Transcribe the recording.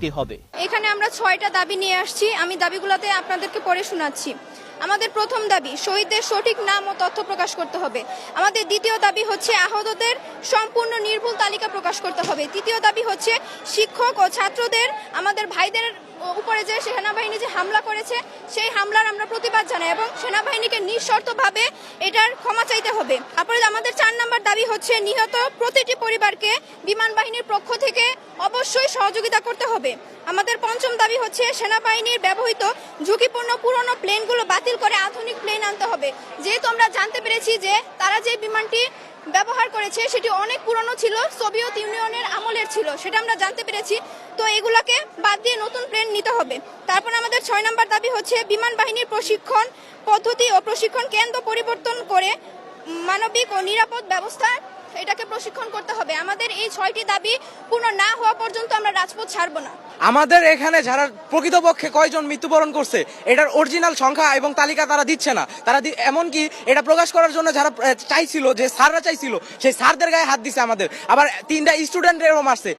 করতে হবে। এখানে আমরা 6টা দাবি নিয়ে আসছি, আমি দাবিগুলোতে আপনাদেরকে পড়ে শোনাচ্ছি। আমাদের প্রথম দাবি, শহীদদের সঠিক নাম ও তথ্য প্রকাশ করতে হবে। আমাদের দ্বিতীয় দাবি হচ্ছে আহতদের সম্পূর্ণ নির্ভুল তালিকা প্রকাশ করতে হবে। তৃতীয় দাবি হচ্ছে শিক্ষক ও ছাত্রদের, আমাদের ভাইদের উপরে যে সেনাবাহিনী যে হামলা করেছে সেই হামলার আমরা প্রতিবাদ জানাই এবং সেনাবাহিনীকে নিঃশর্তভাবে এটার ক্ষমা চাইতে হবে। তারপরে আমাদের 4 নম্বর দাবি হচ্ছে নিহত প্রতিটি পরিবারকে বিমান বাহিনীর পক্ষ থেকে অবশ্যই সহযোগিতা করতে হবে। আমাদের পঞ্চম দাবি হচ্ছে সেনাবাহিনীর ব্যবহৃত ঝুঁকিপূর্ণ পুরনো প্লেনগুলো বাতিল করে আধুনিক প্লেন আনতে হবে। যেহেতু আমরা জানতে পেরেছি যে তারা যে বিমানটি ব্যবহার করেছে সেটি অনেক পুরনো ছিল, সোভিয়েত ইউনিয়নের আমলের ছিল, সেটা আমরা জানতে পেরেছি। তো এগুলাকে বাদ দিয়ে নতুন প্লেন নিতে হবে। তারপর আমাদের 6 নম্বর দাবি হচ্ছে বিমান বাহিনীর প্রশিক্ষণ পদ্ধতি ও প্রশিক্ষণ কেন্দ্র পরিবর্তন করে মানবিক ও নিরাপদ ব্যবস্থা এটাকে প্রশিক্ষণ করতে হবে। আমাদের এই 6টি দাবি পূর্ণ না হওয়া পর্যন্ত আমরা রাজপথ ছাড়বো না। আমাদের এখানে যারা প্রকৃতপক্ষে কয়জন মৃত্যুবরণ করছে এটার অরিজিনাল সংখ্যা এবং তালিকা তারা দিচ্ছে না। তারা এমনকি এটা প্রকাশ করার জন্য যারা চাইছিল, যে স্যাররা চাইছিল, সেই স্যারদের গায়ে হাত দিছে আমাদের, আবার 3টা স্টুডেন্টেরও মারছে।